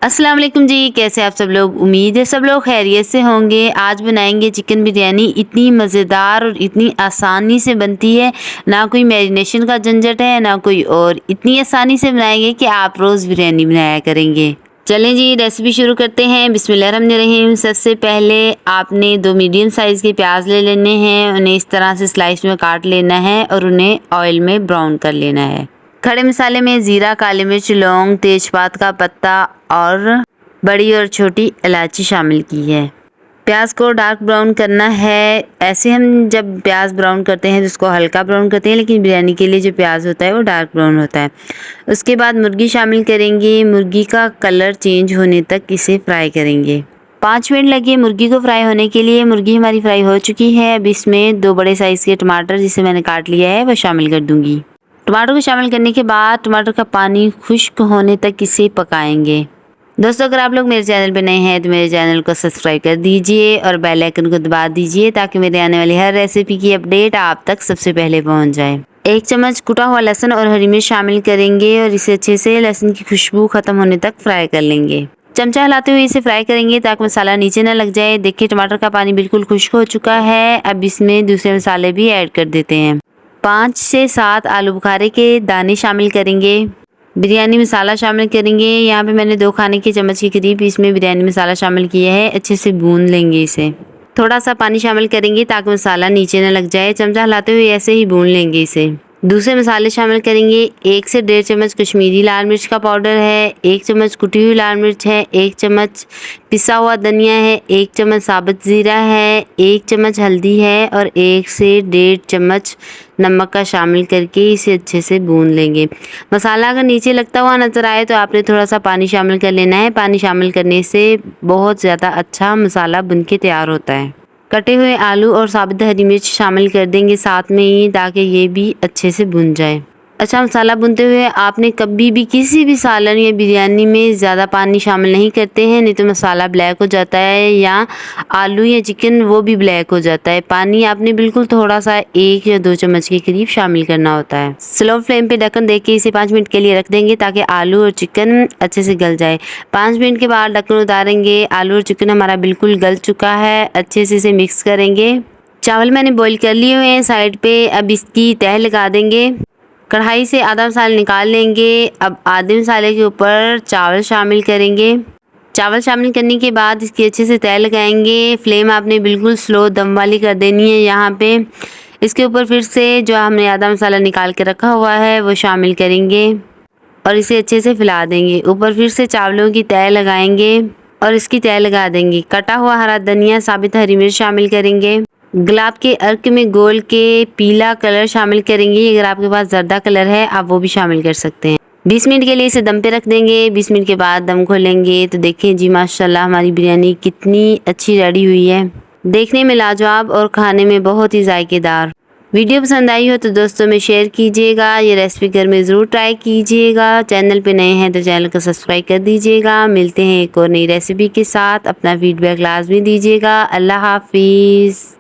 अस्सलाम वालेकुम जी, कैसे आप सब लोग। उम्मीद है सब लोग खैरियत से होंगे। आज बनाएंगे चिकन बिरयानी। इतनी मज़ेदार और इतनी आसानी से बनती है, ना कोई मैरिनेशन का झंझट है ना कोई और। इतनी आसानी से बनाएंगे कि आप रोज़ बिरयानी बनाया करेंगे। चलें जी, रेसिपी शुरू करते हैं। बिस्मिल्लाहिर्रहमानिर्रहीम। सबसे पहले आपने 2 मीडियम साइज़ के प्याज ले लेने हैं। उन्हें इस तरह से स्लाइस में काट लेना है और उन्हें ऑयल में ब्राउन कर लेना है। खड़े मसाले में ज़ीरा, काली मिर्च, लौंग, तेज़पात का पत्ता और बड़ी और छोटी इलायची शामिल की है। प्याज को डार्क ब्राउन करना है। ऐसे हम जब प्याज ब्राउन करते हैं तो उसको हल्का ब्राउन करते हैं, लेकिन बिरयानी के लिए जो प्याज होता है वो डार्क ब्राउन होता है। उसके बाद मुर्गी शामिल करेंगे। मुर्गी का कलर चेंज होने तक इसे फ्राई करेंगे। 5 मिनट लगे मुर्गी को फ्राई होने के लिए। मुर्गी हमारी फ्राई हो चुकी है। अब इसमें 2 बड़े साइज़ के टमाटर, जिसे मैंने काट लिया है, वो शामिल कर दूंगी। टमाटर को शामिल करने के बाद टमाटर का पानी खुश्क होने तक इसे पकाएंगे। दोस्तों, अगर आप लोग मेरे चैनल पे नए हैं तो मेरे चैनल को सब्सक्राइब कर दीजिए और बेल आइकन को दबा दीजिए, ताकि मेरे आने वाली हर रेसिपी की अपडेट आप तक सबसे पहले पहुंच जाए। 1 चम्मच कुटा हुआ लहसुन और हरी मिर्च शामिल करेंगे और इसे अच्छे से लहसुन की खुशबू खत्म होने तक फ्राई कर लेंगे। चमचा हिलाते हुए इसे फ्राई करेंगे ताकि मसाला नीचे न लग जाए। देखिए, टमाटर का पानी बिल्कुल खुश्क हो चुका है। अब इसमें दूसरे मसाले भी ऐड कर देते हैं। 5 से 7 आलू बुखारे के दाने शामिल करेंगे। बिरयानी मसाला शामिल करेंगे। यहाँ पे मैंने 2 खाने के चम्मच के करीब इसमें बिरयानी मसाला शामिल किया है। अच्छे से भून लेंगे इसे। थोड़ा सा पानी शामिल करेंगे ताकि मसाला नीचे न लग जाए। चमचा हिलाते हुए ऐसे ही भून लेंगे इसे। दूसरे मसाले शामिल करेंगे। 1 से 1.5 चम्मच कश्मीरी लाल मिर्च का पाउडर है, 1 चम्मच कुटी हुई लाल मिर्च है, 1 चम्मच पिसा हुआ धनिया है, 1 चम्मच साबुत ज़ीरा है, 1 चम्मच हल्दी है और 1 से 1.5 चम्मच नमक का शामिल करके इसे अच्छे से भून लेंगे। मसाला अगर नीचे लगता हुआ नज़र आए तो आपने थोड़ा सा पानी शामिल कर लेना है। पानी शामिल करने से बहुत ज़्यादा अच्छा मसाला बन के तैयार होता है। कटे हुए आलू और साबुत हरी मिर्च शामिल कर देंगे साथ में ही, ताकि ये भी अच्छे से भुन जाए। अच्छा, मसाला भुनते हुए आपने कभी भी किसी भी सालन या बिरयानी में ज़्यादा पानी शामिल नहीं करते हैं, नहीं तो मसाला ब्लैक हो जाता है या आलू या चिकन वो भी ब्लैक हो जाता है। पानी आपने बिल्कुल थोड़ा सा 1 या 2 चम्मच के करीब शामिल करना होता है। स्लो फ्लेम पे ढक्कन दे के इसे 5 मिनट के लिए रख देंगे ताकि आलू और चिकन अच्छे से गल जाए। 5 मिनट के बाद ढक्कन उतारेंगे। आलू और चिकन हमारा बिल्कुल गल चुका है। अच्छे से इसे मिक्स करेंगे। चावल मैंने बॉईल कर लिए हुए हैं साइड पे। अब इसकी तह लगा देंगे। कढ़ाई से आधा मसाला निकाल लेंगे। अब आधे मसाले के ऊपर चावल शामिल करेंगे। चावल शामिल करने के बाद इसकी अच्छे से तह लगाएंगे। फ्लेम आपने बिल्कुल स्लो दम वाली कर देनी है। यहाँ पे इसके ऊपर फिर से जो हमने आधा मसाला निकाल के रखा हुआ है वो शामिल करेंगे और इसे अच्छे से फैला देंगे। ऊपर फिर से चावलों की तह लगाएंगे और इसकी तह लगा देंगे। कटा हुआ हरा धनिया, साबित हरी मिर्च शामिल करेंगे। गुलाब के अर्क में गोल के पीला कलर शामिल करेंगे। अगर आपके पास जर्दा कलर है आप वो भी शामिल कर सकते हैं। 20 मिनट के लिए इसे दम पे रख देंगे। 20 मिनट के बाद दम खोलेंगे तो देखें जी, माशाल्लाह हमारी बिरयानी कितनी अच्छी रेडी हुई है। देखने में लाजवाब और खाने में बहुत ही जायकेदार। वीडियो पसंद आई हो तो दोस्तों में शेयर कीजिएगा। ये रेसिपी घर में ज़रूर ट्राई कीजिएगा। चैनल पे नए हैं तो चैनल को सब्सक्राइब कर दीजिएगा। मिलते हैं एक और नई रेसिपी के साथ। अपना फीडबैक लाजमी दीजिएगा। अल्लाह हाफिज़।